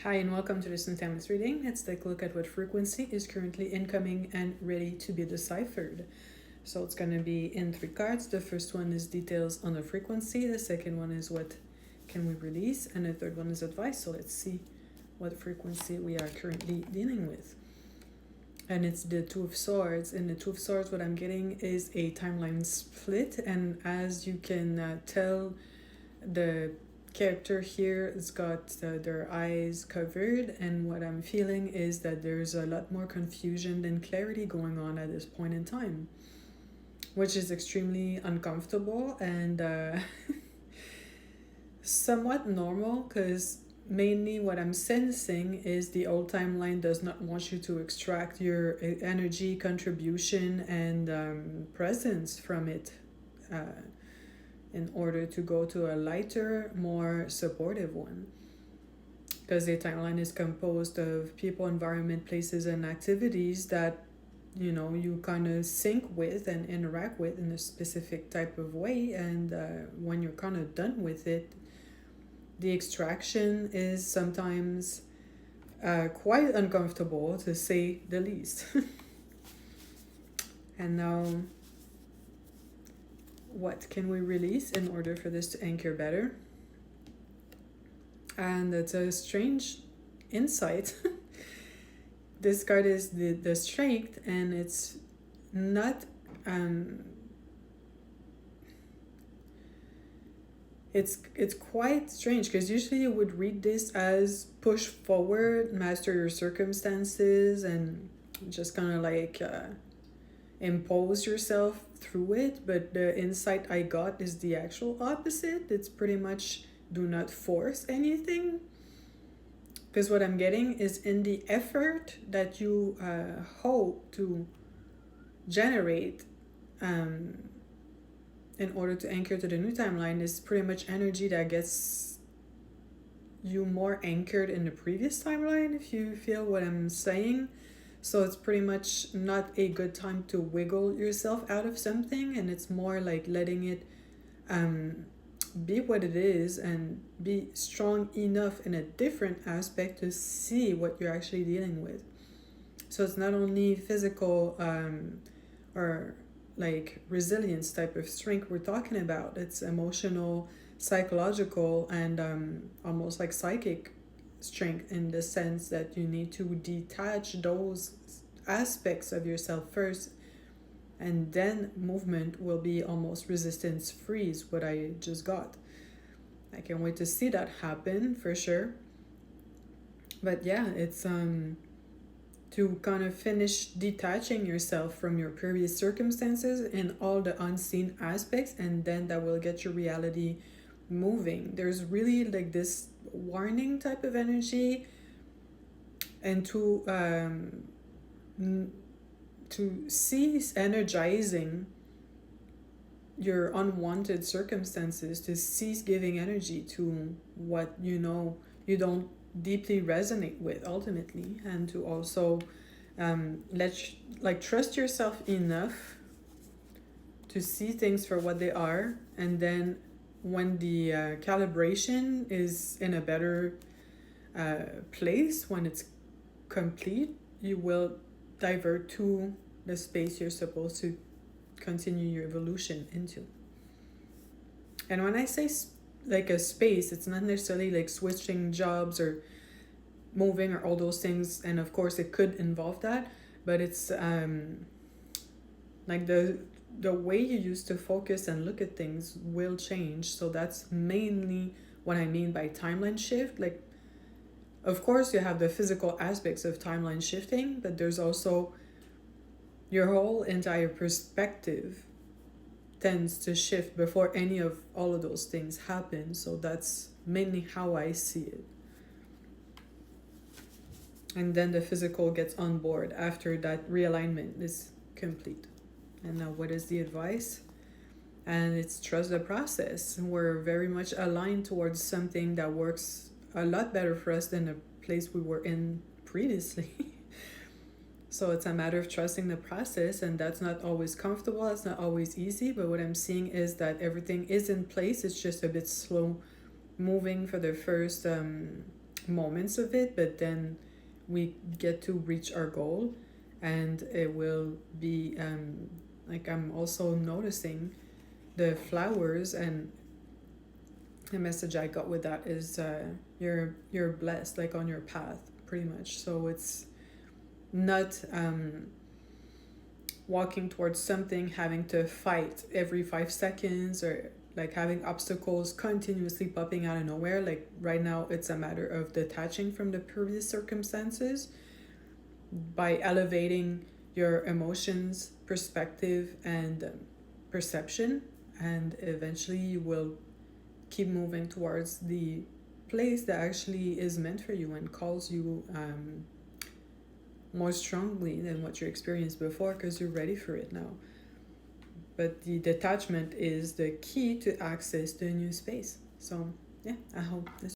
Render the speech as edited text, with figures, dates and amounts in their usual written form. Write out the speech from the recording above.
Hi and welcome to this timeless reading. Let's take a look at what frequency is currently incoming and ready to be deciphered. So it's going to be in three cards. The first one is details on the frequency. The second one is what can we release. And the third one is advice. So let's see what frequency we are currently dealing with. And it's the Two of Swords. In the Two of Swords, what I'm getting is a timeline split. And as you can tell, the character here has got their eyes covered, and what I'm feeling is that there's a lot more confusion than clarity going on at this point in time, which is extremely uncomfortable and somewhat normal, because mainly what I'm sensing is the old timeline does not want you to extract your energy, contribution, and presence from it in order to go to a lighter, more supportive one. Because the timeline is composed of people, environment, places, and activities that you kind of sync with and interact with in a specific type of way. And when you're kind of done with it, the extraction is sometimes quite uncomfortable, to say the least. And now, what can we release in order for this to anchor better? And it's a strange insight. This card is the strength, and it's not it's quite strange, because usually you would read this as push forward, master your circumstances, and just kind of like impose yourself through it. But the insight I got is the actual opposite. It's pretty much do not force anything, because what I'm getting is in the effort that you hope to generate in order to anchor to the new timeline is pretty much energy that gets you more anchored in the previous timeline, if you feel what I'm saying. So it's pretty much not a good time to wiggle yourself out of something, and it's more like letting it be what it is and be strong enough in a different aspect to see what you're actually dealing with. So it's not only physical or like resilience type of strength we're talking about. It's emotional, psychological, and almost like psychic strength, in the sense that you need to detach those aspects of yourself first, and then movement will be almost resistance free, is what I just got. I can't wait to see that happen for sure. But yeah, it's to kind of finish detaching yourself from your previous circumstances and all the unseen aspects, and then that will get your reality moving. There's really like this warning type of energy, and to cease energizing your unwanted circumstances, to cease giving energy to what you don't deeply resonate with ultimately, and to also trust yourself enough to see things for what they are. And then when the calibration is in a better place, when it's complete, you will divert to the space you're supposed to continue your evolution into. And when I say like a space, it's not necessarily like switching jobs or moving or all those things, and of course it could involve that, but it's like the way you used to focus and look at things will change. So that's mainly what I mean by timeline shift. Like, of course you have the physical aspects of timeline shifting, but there's also your whole entire perspective tends to shift before any of all of those things happen. So that's mainly how I see it. And then the physical gets on board after that realignment is complete. And now, what is the advice? And it's trust the process. We're very much aligned towards something that works a lot better for us than the place we were in previously. So it's a matter of trusting the process, and that's not always comfortable, it's not always easy, but what I'm seeing is that everything is in place. It's just a bit slow moving for the first moments of it, but then we get to reach our goal, and it will be like I'm also noticing the flowers, and the message I got with that is you're blessed, like on your path, pretty much. So it's not walking towards something, having to fight every 5 seconds, or like having obstacles continuously popping out of nowhere. Like right now, it's a matter of detaching from the previous circumstances by elevating your emotions, perspective, and perception, and eventually you will keep moving towards the place that actually is meant for you and calls you more strongly than what you experienced before, because you're ready for it now. But the detachment is the key to access the new space. So yeah, I hope this